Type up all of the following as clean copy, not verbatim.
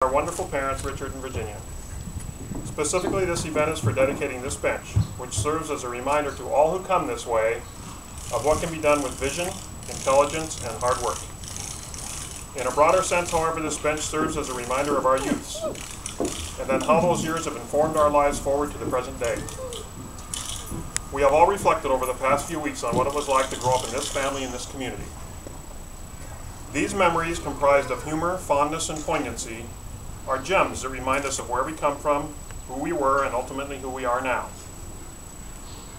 Our wonderful parents, Richard and Virginia. Specifically, this event is for dedicating this bench, which serves as a reminder to all who come this way of what can be done with vision, intelligence, and hard work. In a broader sense, however, this bench serves as a reminder of our youths, and then how those years have informed our lives forward to the present day. We have all reflected over the past few weeks on what it was like to grow up in this family and this community. These memories, comprised of humor, fondness, and poignancy, are gems that remind us of where we come from, who we were, and ultimately who we are now.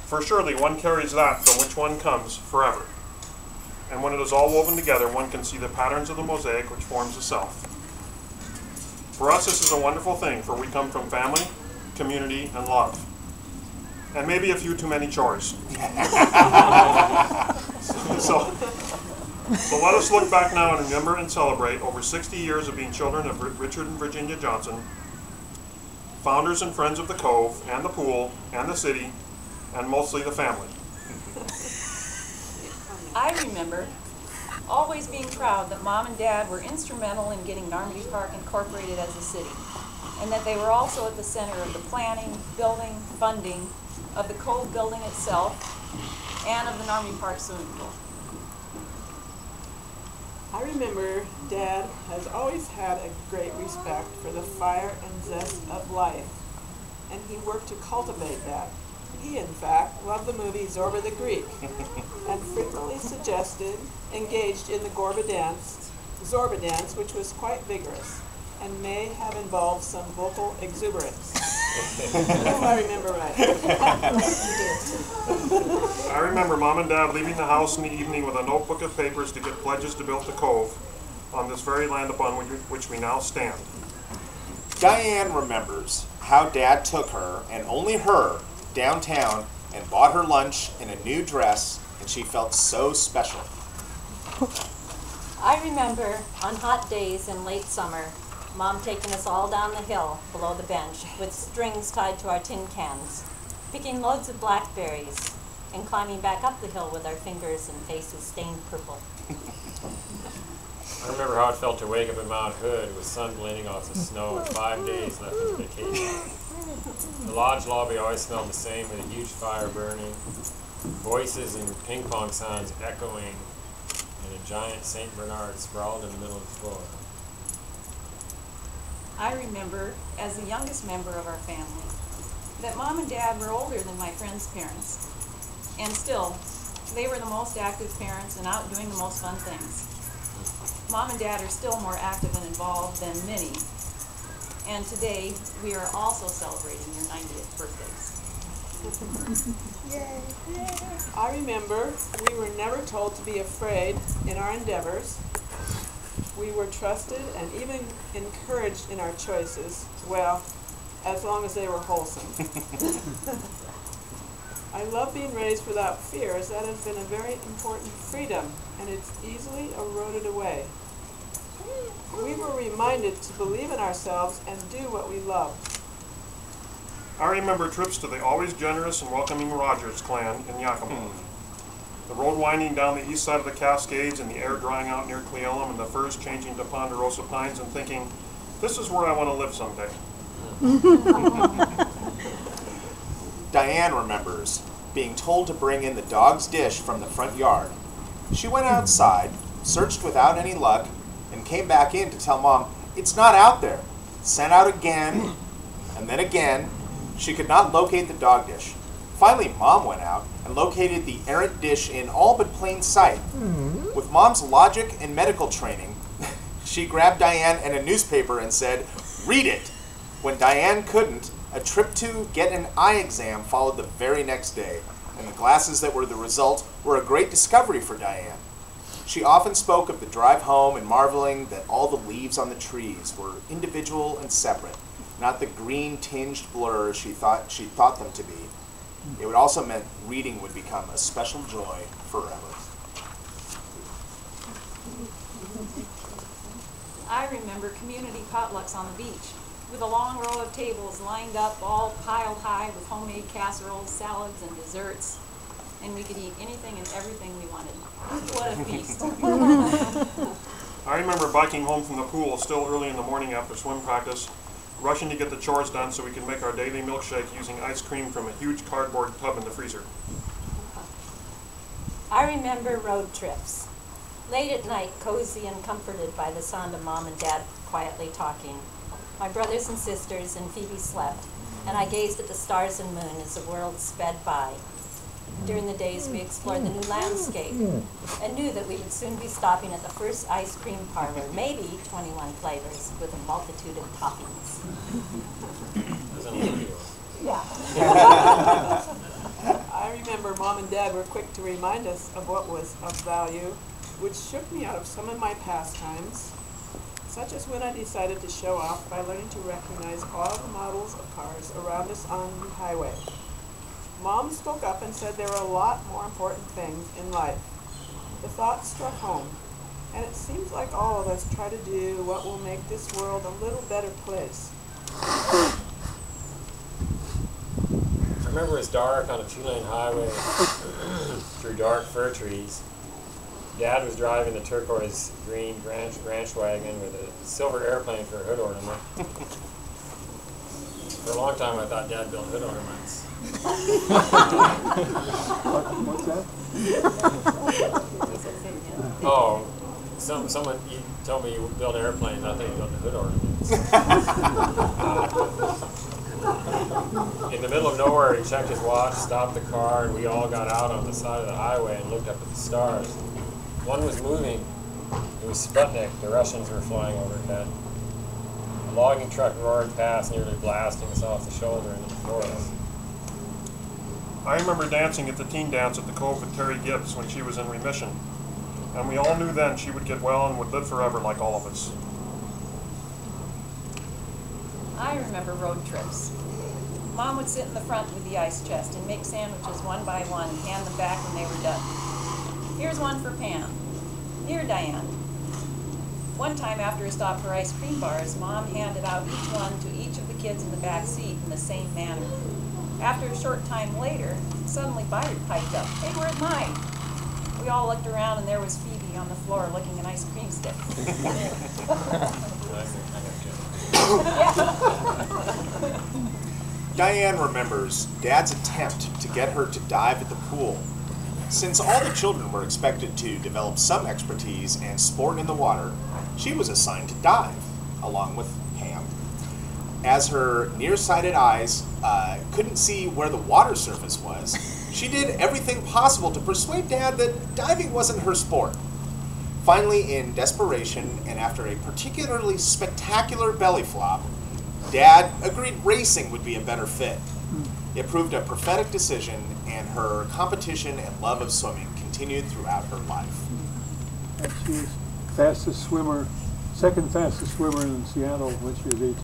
For surely one carries that from which one comes forever. And when it is all woven together, one can see the patterns of the mosaic which forms the self. For us, this is a wonderful thing, for we come from family, community, and love. And maybe a few too many chores. So let us look back now and remember and celebrate over 60 years of being children of Richard and Virginia Johnson, founders and friends of the Cove and the pool and the city, and mostly the family. I remember always being proud that Mom and Dad were instrumental in getting Normandy Park incorporated as a city, and that they were also at the center of the planning, building, funding of the Cove building itself and of the Normandy Park swimming pool. I remember Dad has always had a great respect for the fire and zest of life, and he worked to cultivate that. He, in fact, loved the movie Zorba the Greek, and frequently suggested, engaged in the Zorba dance, which was quite vigorous, and may have involved some vocal exuberance. If I remember right. I remember Mom and Dad leaving the house in the evening with a notebook of papers to get pledges to build the Cove on this very land upon which we now stand. Diane remembers how Dad took her, and only her, downtown and bought her lunch in a new dress, and she felt so special. I remember on hot days in late summer, Mom taking us all down the hill below the bench with strings tied to our tin cans, picking loads of blackberries, and climbing back up the hill with our fingers and faces stained purple. I remember how it felt to wake up in Mount Hood with sun glinting off the snow and 5 days left of vacation. The lodge lobby always smelled the same, with a huge fire burning, voices and ping pong sounds echoing, and a giant St. Bernard sprawled in the middle of the floor. I remember, as the youngest member of our family, that Mom and Dad were older than my friends' parents. And still, they were the most active parents and out doing the most fun things. Mom and Dad are still more active and involved than many. And today, we are also celebrating your 90th birthdays. I remember we were never told to be afraid in our endeavors. We were trusted and even encouraged in our choices, well, as long as they were wholesome. I love being raised without fear, as that has been a very important freedom, and it's easily eroded away. We were reminded to believe in ourselves and do what we love. I remember trips to the always generous and welcoming Rogers clan in Yakima. The road winding down the east side of the Cascades and the air drying out near Cleolum and the firs changing to ponderosa pines, and thinking, this is where I want to live someday. Diane remembers being told to bring in the dog's dish from the front yard. She went outside, searched without any luck, and came back in to tell Mom, it's not out there. Sent out again, and then again. She could not locate the dog dish. Finally, Mom went out and located the errant dish in all but plain sight. With Mom's logic and medical training, she grabbed Diane and a newspaper and said, read it. When Diane couldn't, a trip to get an eye exam followed the very next day, and the glasses that were the result were a great discovery for Diane. She often spoke of the drive home and marveling that all the leaves on the trees were individual and separate, not the green-tinged blur she thought them to be. It would also meant reading would become a special joy forever. I remember community potlucks on the beach, with a long row of tables lined up, all piled high with homemade casseroles, salads, and desserts. And we could eat anything and everything we wanted. What a feast. I remember biking home from the pool still early in the morning after swim practice, rushing to get the chores done so we could make our daily milkshake using ice cream from a huge cardboard tub in the freezer. I remember road trips. Late at night, cozy and comforted by the sound of Mom and Dad quietly talking. My brothers and sisters and Phoebe slept, and I gazed at the stars and moon as the world sped by. During the days, we explored the new landscape and knew that we would soon be stopping at the first ice cream parlor, maybe 21 flavors with a multitude of toppings. Yeah. I remember Mom and Dad were quick to remind us of what was of value, which shook me out of some of my pastimes, such as when I decided to show off by learning to recognize all the models of cars around us on the highway. Mom spoke up and said there were a lot more important things in life. The thought struck home, and it seems like all of us try to do what will make this world a little better place. I remember it was dark on a 2-lane highway through dark fir trees. Dad was driving the turquoise green ranch wagon with a silver airplane for a hood ornament. For a long time I thought Dad built hood ornaments. What's that? Oh, someone you told me you built airplanes. I thought you built the hood ornaments. In the middle of nowhere, he checked his watch, stopped the car, and we all got out on the side of the highway and looked up at the stars. One was moving. It was Sputnik. The Russians were flying overhead. A logging truck roared past, nearly blasting us off the shoulder into the forest. I remember dancing at the teen dance at the Cove with Terry Gibbs when she was in remission, and we all knew then she would get well and would live forever like all of us. I remember road trips. Mom would sit in the front with the ice chest and make sandwiches one by one and hand them back when they were done. Here's one for Pam. Here, Diane. One time after a stop for ice cream bars, Mom handed out each one to each of the kids in the back seat in the same manner. After a short time later, suddenly Byron piped up, "Hey, where's mine?" We all looked around and there was Phoebe on the floor licking an ice cream stick. Diane remembers Dad's attempt to get her to dive at the pool. Since all the children were expected to develop some expertise and sport in the water, she was assigned to dive, along with Pam. As her nearsighted eyes couldn't see where the water surface was, she did everything possible to persuade Dad that diving wasn't her sport. Finally, in desperation, and after a particularly spectacular belly flop, Dad agreed racing would be a better fit. It proved a prophetic decision, and her competition and love of swimming continued throughout her life. And she was fastest swimmer, second fastest swimmer in Seattle when she was 18.